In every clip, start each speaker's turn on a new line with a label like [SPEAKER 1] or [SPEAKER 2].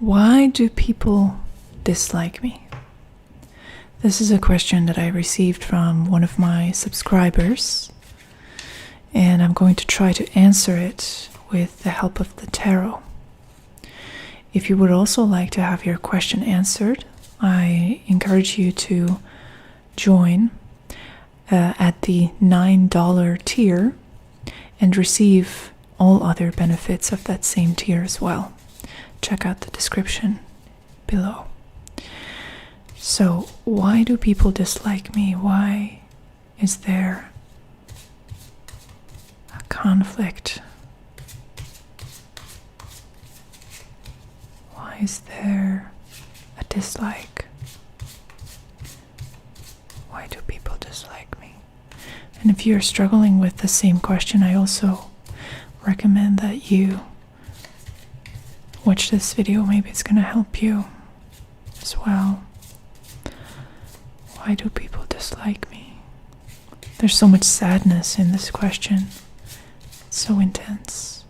[SPEAKER 1] Why do people dislike me? This is a question that I received from one of my subscribers, and I'm going to try to answer it with the help of the tarot. If you would also like to have your question answered, I encourage you to join at the $9 tier and receive all other benefits of that same tier as well. Check out the description below. So, why do people dislike me? Why is there a conflict? Why is there a dislike? Why do people dislike me? And if you're struggling with the same question, I also recommend that you watch this video. Maybe it's going to help you as well. Why do people dislike me? There's so much sadness in this question. It's so intense.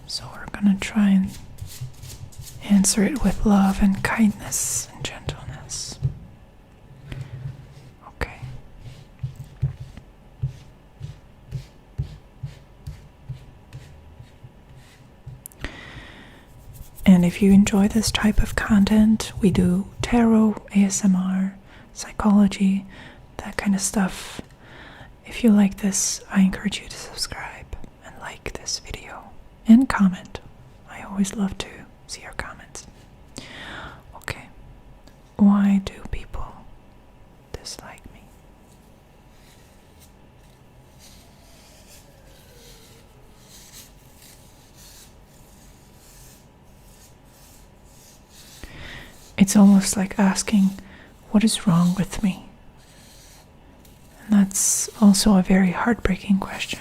[SPEAKER 1] So we're going to try and answer it with love and kindness and gentleness. Okay. And if you enjoy this type of content, we do tarot, ASMR, psychology, that kind of stuff. If you like this, I encourage you to subscribe and like this video and comment. I always love to see your comments. Okay, why do people dislike me? It's almost like asking, what is wrong with me? And that's also a very heartbreaking question.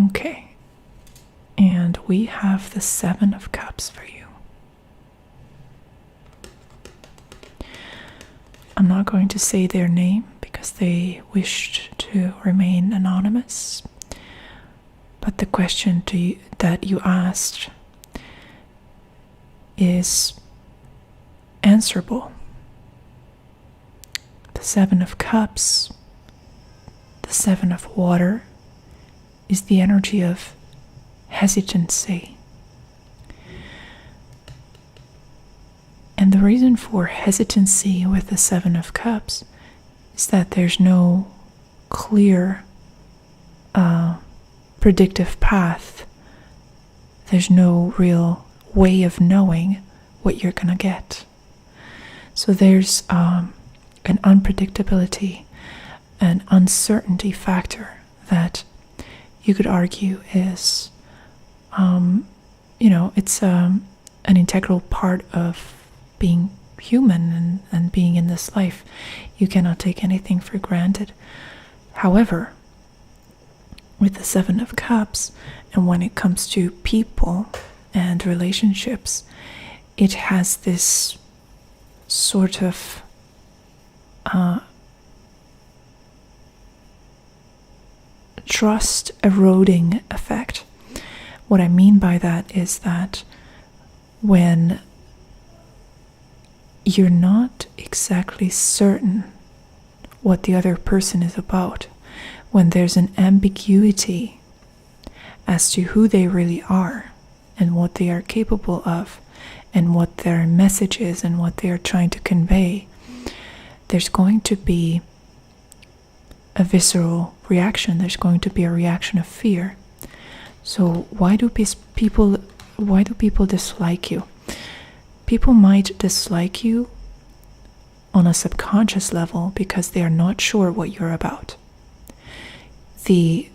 [SPEAKER 1] Okay, and we have the Seven of Cups for you. I'm not going to say their name because they wished to remain anonymous. But the question that you asked is answerable. The Seven of Cups, the Seven of Water, is the energy of hesitancy. And the reason for hesitancy with the Seven of Cups is that there's no clear predictive path. There's no real way of knowing what you're gonna get. So there's an unpredictability, an uncertainty factor that you could argue is, it's an integral part of being human and being in this life. You cannot take anything for granted. However, with the Seven of Cups, and when it comes to people and relationships, it has this sort of trust eroding effect. What I mean by that is that when you're not exactly certain what the other person is about, when there's an ambiguity as to who they really are and what they are capable of and what their message is and what they are trying to convey, there's going to be a visceral reaction. There's going to be a reaction of fear. So why do people dislike you? People might dislike you on a subconscious level because they are not sure what you're about. The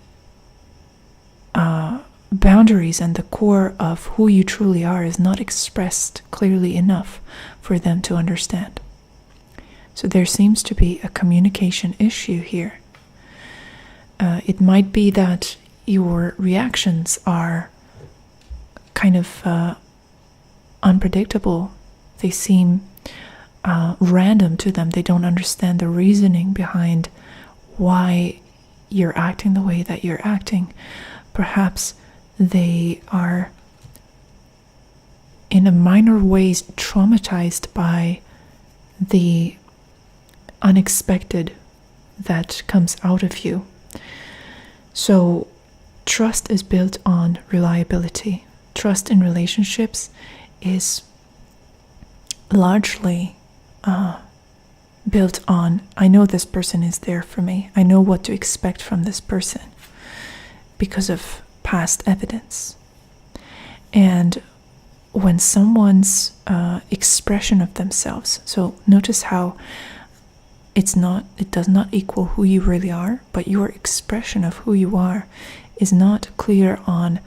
[SPEAKER 1] boundaries and the core of who you truly are is not expressed clearly enough for them to understand. So there seems to be a communication issue here. It might be that your reactions are kind of unpredictable. They seem random to them. They don't understand the reasoning behind why you're acting the way that you're acting, perhaps they are in a minor ways traumatized by the unexpected that comes out of you. So trust is built on reliability. Trust in relationships is largely built on, I know this person is there for me. I know what to expect from this person because of past evidence. And when someone's expression of themselves, so notice how it does not equal who you really are, but your expression of who you are is not clear on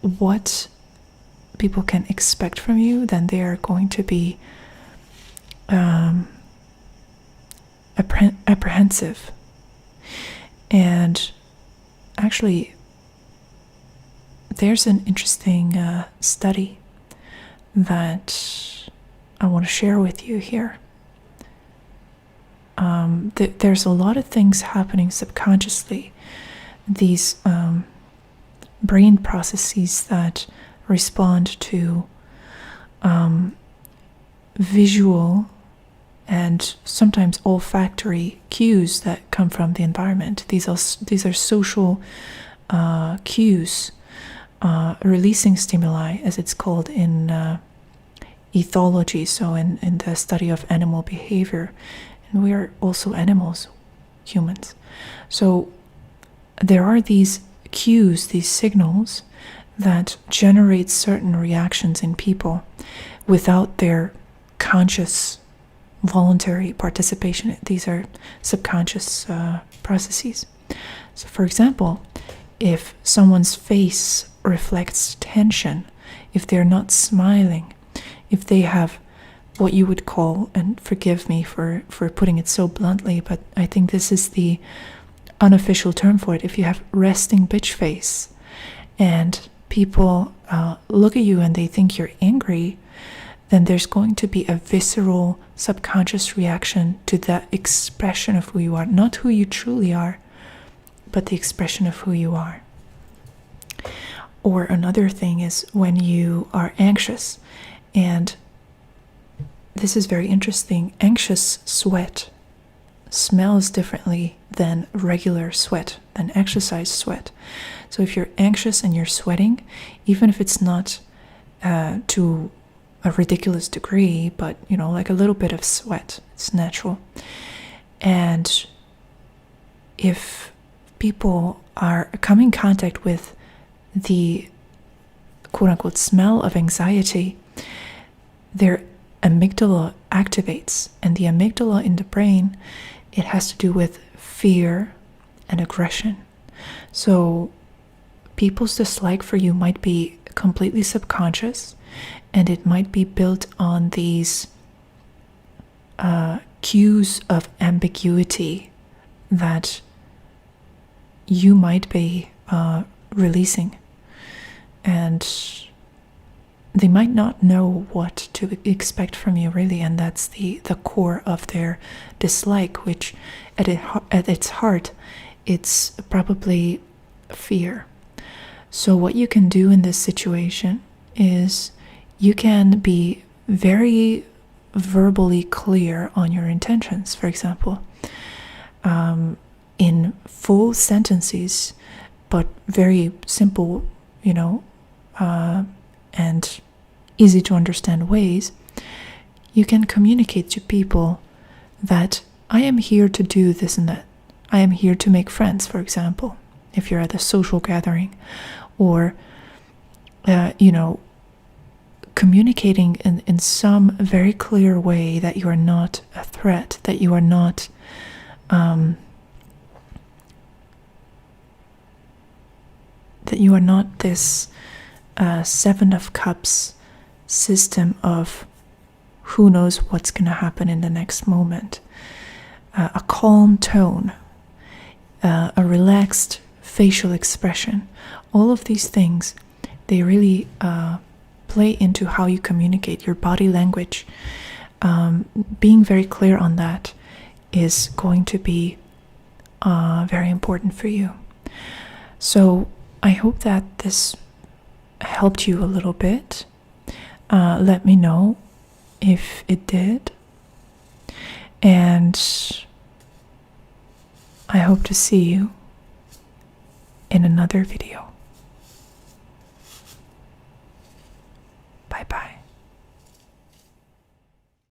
[SPEAKER 1] what people can expect from you, then they are going to be apprehensive. And actually, there's an interesting study that I want to share with you here. There's a lot of things happening subconsciously. These brain processes that respond to visual and sometimes olfactory cues that come from the environment. These are social cues, releasing stimuli, as it's called in ethology, so in the study of animal behavior. And we are also animals, humans. So there are these cues, these signals that generate certain reactions in people without their conscious, voluntary participation. These are subconscious processes. So, for example, if someone's face reflects tension, if they're not smiling, if they have what you would call, and forgive me for putting it so bluntly, but I think this is the unofficial term for it, if you have resting bitch face and people look at you and they think you're angry, then there's going to be a visceral subconscious reaction to that expression of who you are, not who you truly are, but the expression of who you are. Or another thing is when you are anxious, and this is very interesting, anxious sweat smells differently than regular sweat, than exercise sweat. So if you're anxious and you're sweating, even if it's not to a ridiculous degree, but like a little bit of sweat, it's natural. And if people are coming in contact with the quote-unquote smell of anxiety, their amygdala activates, and the amygdala in the brain, it has to do with fear and aggression. So people's dislike for you might be completely subconscious, and it might be built on these cues of ambiguity that you might be releasing, and they might not know what to expect from you, really, and that's the core of their dislike, which at its heart, it's probably fear. So what you can do in this situation is you can be very verbally clear on your intentions, for example, in full sentences, but very simple, and easy to understand ways. You can communicate to people that I am here to do this and that. I am here to make friends, for example, if you're at a social gathering, or communicating in some very clear way that you are not a threat, that you are not this Seven of Cups system of who knows what's going to happen in the next moment. A calm tone, a relaxed facial expression, all of these things, they really play into how you communicate, your body language. Being very clear on that is going to be very important for you. So I hope that this helped you a little bit. Let me know if it did. And I hope to see you in another video.